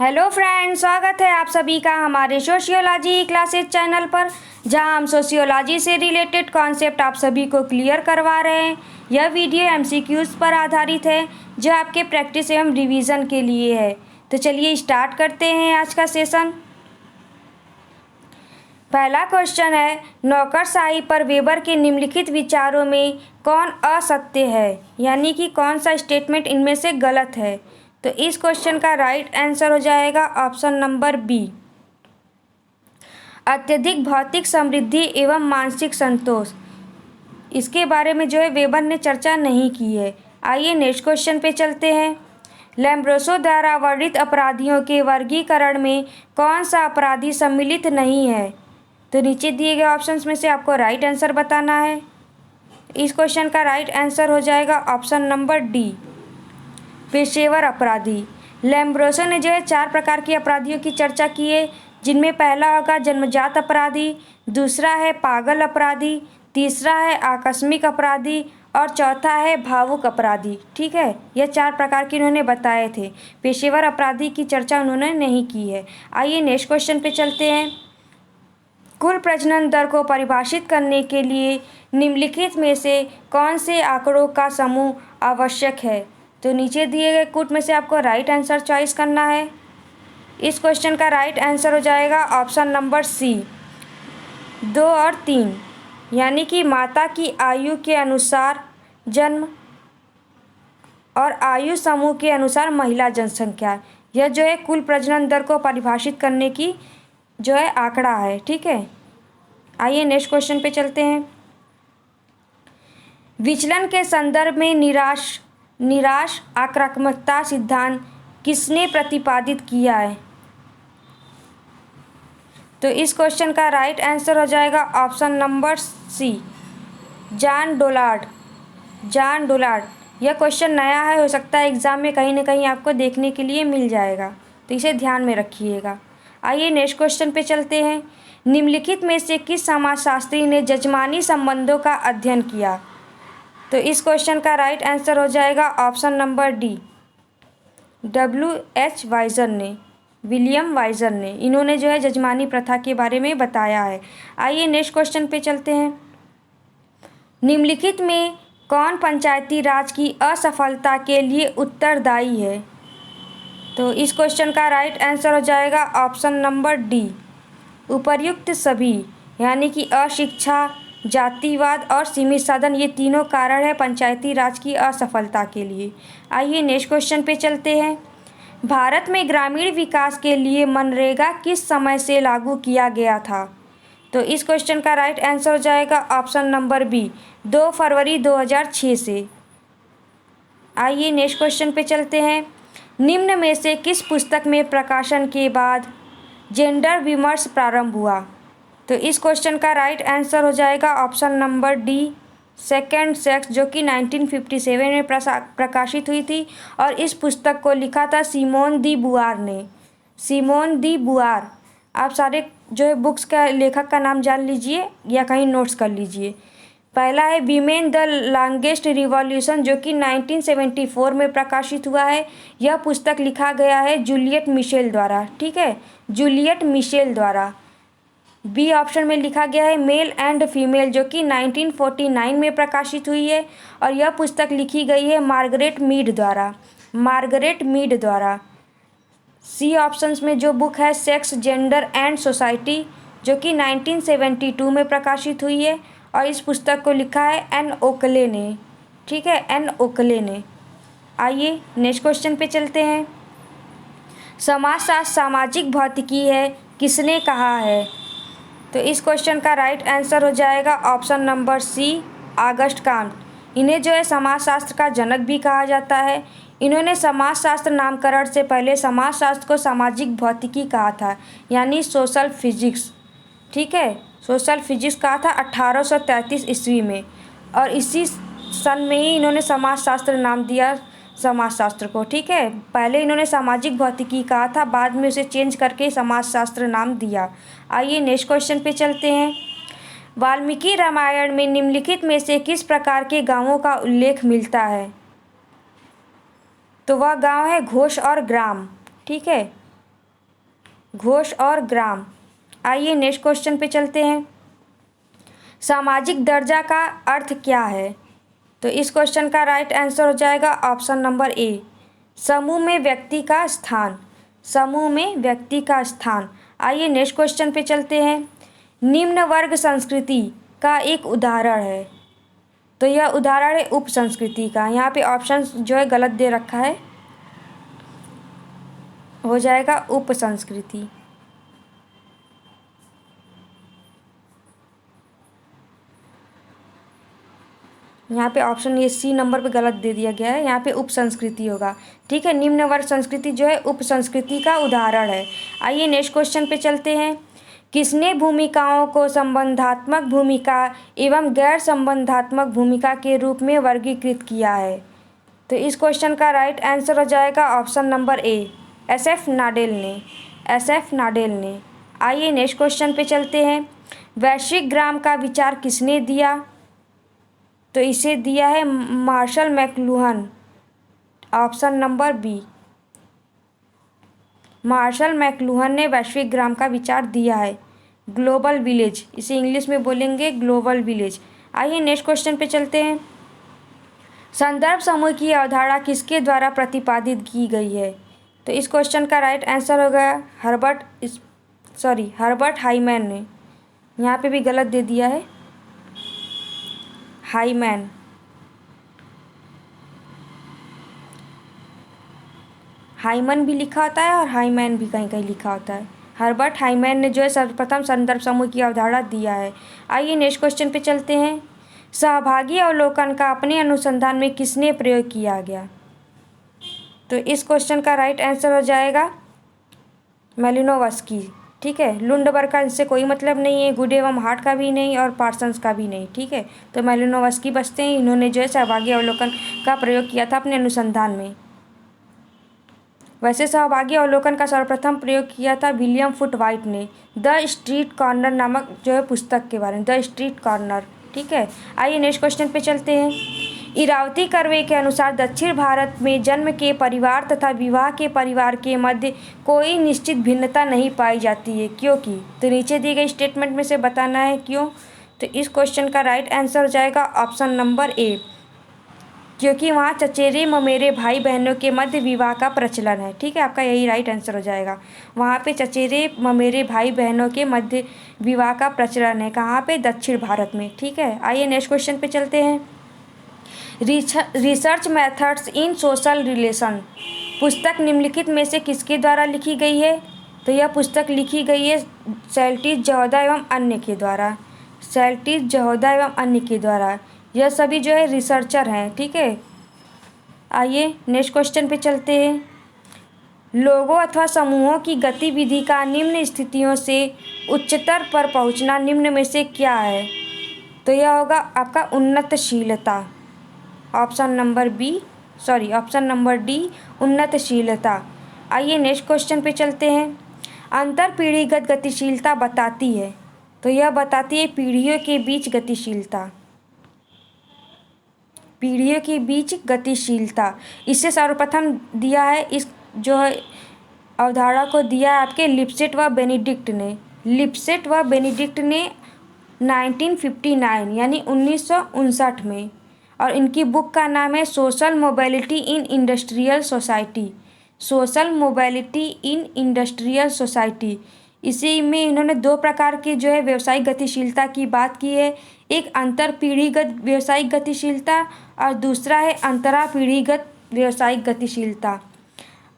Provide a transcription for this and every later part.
Hello friends, स्वागत है आप सभी का हमारे सोशियोलॉजी क्लासेस चैनल पर, जहां हम सोशियोलॉजी से रिलेटेड कॉन्सेप्ट आप सभी को क्लियर करवा रहे हैं। यह वीडियो एमसीक्यूज़ पर आधारित है जो आपके प्रैक्टिस एवं रिवीजन के लिए है। तो चलिए स्टार्ट करते हैं आज का सेशन। पहला क्वेश्चन है, नौकरशाही पर वेबर के निम्नलिखित विचारों में कौन असत्य है, यानी कि कौन सा स्टेटमेंट इनमें से गलत है। तो इस क्वेश्चन का राइट आंसर हो जाएगा ऑप्शन नंबर बी, अत्यधिक भौतिक समृद्धि एवं मानसिक संतोष। इसके बारे में जो है वेबर ने चर्चा नहीं की है। आइए नेक्स्ट क्वेश्चन पे चलते हैं। लैम्ब्रोसो द्वारा वर्णित अपराधियों के वर्गीकरण में कौन सा अपराधी सम्मिलित नहीं है। तो नीचे दिए गए ऑप्शंस में से आपको राइट आंसर बताना है। इस क्वेश्चन का राइट आंसर हो जाएगा ऑप्शन नंबर डी, पेशेवर अपराधी। लैम्ब्रोसो ने जो है 4 प्रकार के अपराधियों की चर्चा की है, जिनमें पहला होगा जन्मजात अपराधी, दूसरा है पागल अपराधी, तीसरा है आकस्मिक अपराधी और चौथा है भावुक अपराधी। ठीक है, यह 4 प्रकार के उन्होंने बताए थे। पेशेवर अपराधी की चर्चा उन्होंने नहीं की है। आइए नेक्स्ट क्वेश्चन पे चलते हैं। कुल प्रजनन दर को परिभाषित करने के लिए निम्नलिखित में से कौन से आंकड़ों का समूह आवश्यक है। तो नीचे दिए गए कुछ में से आपको राइट आंसर चॉइस करना है। इस क्वेश्चन का राइट आंसर हो जाएगा ऑप्शन नंबर सी, 2 और 3, यानी कि माता की आयु के अनुसार जन्म और आयु समूह के अनुसार महिला जनसंख्या। यह जो है कुल प्रजनन दर को परिभाषित करने की जो है आंकड़ा है। ठीक है, आइए नेक्स्ट क्वेश्चन पे चलते हैं। विचलन के संदर्भ में निराश आक्रामकता सिद्धांत किसने प्रतिपादित किया है। तो इस क्वेश्चन का राइट आंसर हो जाएगा option number C, John Donald. यह क्वेश्चन नया है, हो सकता है एग्जाम में कहीं ना कहीं आपको देखने के लिए मिल जाएगा, तो इसे ध्यान में रखिएगा। आइए नेक्स्ट क्वेश्चन पे चलते हैं। निम्नलिखित में से किस समाजशास्त्री ने जजमानी संबंधों का अध्ययन किया। तो इस क्वेश्चन का राइट आंसर हो जाएगा option number D, William Wiser ने। इन्होंने जो है जजमानी प्रथा के बारे में बताया है। आइए नेक्स्ट क्वेश्चन पे चलते हैं। निम्नलिखित में कौन पंचायती राज की असफलता के लिए उत्तरदायी है। तो इस क्वेश्चन का राइट आंसर हो जाएगा ऑप्शन नंबर डी, उपर्युक्त सभी, यानी कि अशिक्षा, जातिवाद और सीमित साधन, ये तीनों कारण है पंचायती राज की असफलता के लिए। आइए नेक्स्ट क्वेश्चन पे चलते हैं। भारत में ग्रामीण विकास के लिए मनरेगा किस समय से लागू किया गया था। तो इस क्वेश्चन का राइट आंसर हो जाएगा ऑप्शन नंबर बी, 2 फरवरी 2006 से। आइए नेक्स्ट क्वेश्चन पे चलते हैं। निम्न में से किस पुस्तक में प्रकाशन के बाद जेंडर विमर्श प्रारंभ हुआ। तो इस क्वेश्चन का राइट आंसर हो जाएगा option number D, second sex, जो कि 1957 में प्रकाशित हुई थी और इस पुस्तक को लिखा था सिमोन दी बुआर ने। आप सारे जो है बुक्स का लेखक का नाम जान लीजिए या कहीं नोट्स कर लीजिए। पहला है वीमेन द लॉन्गेस्ट रिवॉल्यूशन, जो कि 1974 में प्रकाशित हुआ है। यह पुस्तक लिखा गया है जूलियट मिशेल द्वारा। ठीक है, जूलियट मिशेल द्वारा। बी ऑप्शन में लिखा गया है मेल एंड फीमेल, जो कि 1949 में प्रकाशित हुई है और यह पुस्तक लिखी गई है मार्गरेट मीड द्वारा। सी ऑप्शंस में जो बुक है सेक्स, जेंडर एंड सोसाइटी, जो कि 1972 में प्रकाशित हुई है और इस पुस्तक को लिखा है एन ओकले ने। ठीक है, एन ओकले ने। आइए नेक्स्ट क्वेश्चन पे चलते हैं। समाजशास्त्र सामाजिक भौतिकी है किसने कहा है। तो इस क्वेश्चन का राइट आंसर हो जाएगा option number C, August Comte. इन्हें जो है समाजशास्त्र का जनक भी कहा जाता है। इन्होंने समाजशास्त्र नामकरण से पहले समाजशास्त्र को सामाजिक भौतिकी कहा था, यानी सोशल फिजिक्स। ठीक है, सोशल फिजिक्स कहा था 1833 ईस्वी में और इसी सन में ही इन्होंने समाजशास्त्र नाम दिया समाजशास्त्र को। ठीक है, पहले इन्होंने सामाजिक भौतिकी कहा था, बाद में उसे चेंज करके समाजशास्त्र नाम दिया। आइए नेक्स्ट क्वेश्चन पे चलते हैं। वाल्मीकि रामायण में निम्नलिखित में से किस प्रकार के गांवों का उल्लेख मिलता है। तो वह गांव है घोष और ग्राम। ठीक है, घोष और ग्राम। आइए नेक्स्ट क्वेश्चन पे चलते हैं। सामाजिक दर्जा का अर्थ क्या है? तो इस क्वेश्चन का राइट आंसर हो जाएगा ऑप्शन नंबर ए, समूह में व्यक्ति का स्थान। समूह में व्यक्ति का स्थान। आइए नेक्स्ट क्वेश्चन पे चलते हैं। निम्न वर्ग संस्कृति का एक उदाहरण है। तो यह उदाहरण है उप संस्कृति का। यहाँ पे ऑप्शन जो है गलत दे रखा है, हो जाएगा उप संस्कृति। यहाँ पे ऑप्शन ये सी नंबर पे गलत दे दिया गया है, यहाँ पे उप संस्कृति होगा। ठीक है, निम्न वर्ग संस्कृति जो है उप संस्कृति का उदाहरण है। आइए नेक्स्ट क्वेश्चन पे चलते हैं। किसने भूमिकाओं को संबंधात्मक भूमिका एवं गैर संबंधात्मक भूमिका के रूप में वर्गीकृत किया है? तो इस क्वेश्चन का राइट आंसर हो जाएगा ऑप्शन नंबर ए, SF नाडेल ने। SF नाडेल ने। आइए नेक्स्ट क्वेश्चन पे चलते हैं। वैश्विक ग्राम का विचार किसने दिया? तो इसे दिया है Marshall McLuhan. Option number B, Marshall McLuhan ने वैश्विक ग्राम का विचार दिया है। ग्लोबल विलेज, इसे इंग्लिश में बोलेंगे ग्लोबल विलेज। आइए नेक्स्ट क्वेश्चन पे चलते हैं। संदर्भ समूह की अवधारणा किसके द्वारा प्रतिपादित की गई है? तो इस क्वेश्चन का राइट आंसर हो गया हर्बर्ट हाइमैन ने। यहाँ पे भी गलत दे दिया है, हाइमैन। हाइमन भी लिखा होता है और हाइमैन भी कहीं कहीं लिखा होता है। हर्बर्ट हाइमैन ने जो है सर्वप्रथम संदर्भ समूह की अवधारणा दिया है। आइए नेक्स्ट क्वेश्चन पे चलते हैं। सहभागी अवलोकन का अपने अनुसंधान में किसने प्रयोग किया गया? तो इस क्वेश्चन का राइट आंसर हो जाएगा मेलिनोवस्की। ठीक है, लुंडबर्ग का इससे कोई मतलब नहीं है, गुड एवं हार्ट का भी नहीं और पार्सन्स का भी नहीं। ठीक है, तो मेलिनोवस्की बचते हैं। इन्होंने जो है सहभागी अवलोकन का प्रयोग किया था अपने अनुसंधान में। वैसे सहभागी अवलोकन का सर्वप्रथम प्रयोग किया था विलियम फुट वाइट ने द स्ट्रीट कॉर्नर नामक जो है पुस्तक के बारे में, द स्ट्रीट कॉर्नर। ठीक है, आइए नेक्स्ट क्वेश्चन पे चलते हैं। इरावती कर्वे के अनुसार दक्षिण भारत में जन्म के परिवार तथा विवाह के परिवार के मध्य कोई निश्चित भिन्नता नहीं पाई जाती है, क्योंकि? तो नीचे दी गई स्टेटमेंट में से बताना है क्यों। तो इस क्वेश्चन का राइट आंसर हो जाएगा ऑप्शन नंबर ए, क्योंकि वहाँ चचेरे ममेरे भाई बहनों के मध्य विवाह का प्रचलन है। ठीक है, आपका यही राइट आंसर हो जाएगा। वहाँ पे चचेरे ममेरे भाई बहनों के मध्य विवाह का प्रचलन है। कहाँ पे? दक्षिण भारत में। ठीक है, आइए नेक्स्ट क्वेश्चन पे चलते हैं। Research methods in social relation पुस्तक निम्नलिखित में से किसके द्वारा लिखी गई है? तो यह पुस्तक लिखी गई है सेल्टिस जहोदा एवं अन्य के द्वारा। सेल्टिस जहोदा एवं अन्य के द्वारा। यह सभी जो है रिसर्चर हैं। ठीक है, आइए नेक्स्ट क्वेश्चन पे चलते हैं। लोगों अथवा समूहों की गतिविधि का निम्न स्थितियों से उच्चतर पर पहुंचना निम्न में से क्या है? तो यह होगा आपका उन्नतशीलता। ऑप्शन नंबर डी, उन्नतशीलता। आइए नेक्स्ट क्वेश्चन पे चलते हैं। अंतर पीढ़ीगत गतिशीलता बताती है। तो यह बताती है पीढ़ियों के बीच गतिशीलता। पीढ़ियों के बीच गतिशीलता। इसे सर्वप्रथम दिया है, इस जो है अवधारणा को दिया है आपके लिप्सेट व बेनेडिक्ट ने। लिप्सेट व बेनेडिक्ट ने 1959 यानी 1959 में, और इनकी बुक का नाम है social mobility in industrial society. Social mobility in industrial society. इसी में इन्होंने दो प्रकार की जो है व्यावसायिक गतिशीलता की बात की है। एक अंतर पीढ़ीगत व्यावसायिक गतिशीलता और दूसरा है अंतरा पीढ़ीगत व्यावसायिक गतिशीलता।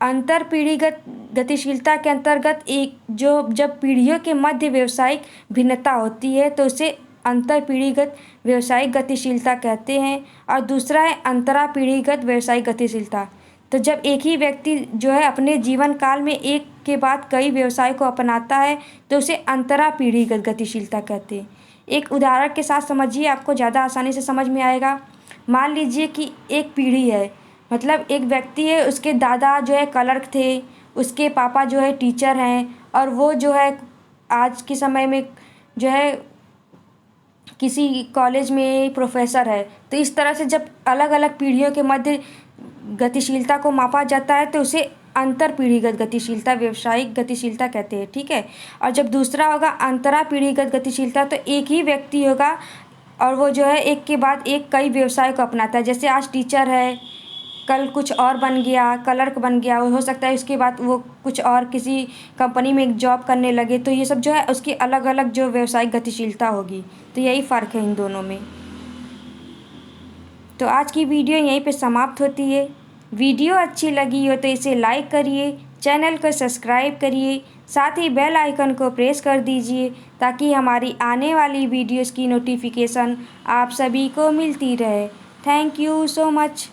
अंतर पीढ़ीगत गतिशीलता के अंतर्गत एक जब पीढ़ियों के मध्य व्यावसायिक भिन्नता होती है तो उसे अंतर पीढ़ीगत व्यावसायिक गतिशीलता कहते हैं, और दूसरा है अंतरा पीढ़ीगत व्यावसायिक गतिशीलता। तो जब एक ही व्यक्ति जो है अपने जीवन काल में एक के बाद कई व्यवसाय को अपनाता है तो उसे अंतरा पीढ़ीगत गतिशीलता कहते हैं। एक उदाहरण के साथ समझिए, आपको ज़्यादा आसानी से समझ में आएगा। मान लीजिए कि एक पीढ़ी है, मतलब एक व्यक्ति है, उसके दादा जो है क्लर्क थे, उसके पापा जो है टीचर हैं, और वो जो है आज के समय में जो है किसी कॉलेज में प्रोफेसर है। तो इस तरह से जब अलग अलग पीढ़ियों के मध्य गतिशीलता को मापा जाता है तो उसे अंतर पीढ़ीगत गतिशीलता, व्यावसायिक गतिशीलता कहते हैं, ठीक है। और जब दूसरा होगा अंतरा पीढ़ीगत गतिशीलता, तो एक ही व्यक्ति होगा और वो जो है एक के बाद एक कई व्यवसाय को अपनाता है। जैसे आज टीचर है, कल कुछ और बन गया, क्लर्क बन गया, हो सकता है उसके बाद वो कुछ और किसी कंपनी में एक जॉब करने लगे। तो ये सब जो है उसकी अलग अलग जो व्यावसायिक गतिशीलता होगी। तो यही फ़र्क है इन दोनों में। तो आज की वीडियो यहीं पे समाप्त होती है। वीडियो अच्छी लगी हो तो इसे लाइक करिए, चैनल को सब्सक्राइब करिए, साथ ही बेल आइकन को प्रेस कर दीजिए ताकि हमारी आने वाली वीडियोस की नोटिफिकेशन आप सभी को मिलती रहे। Thank you so much.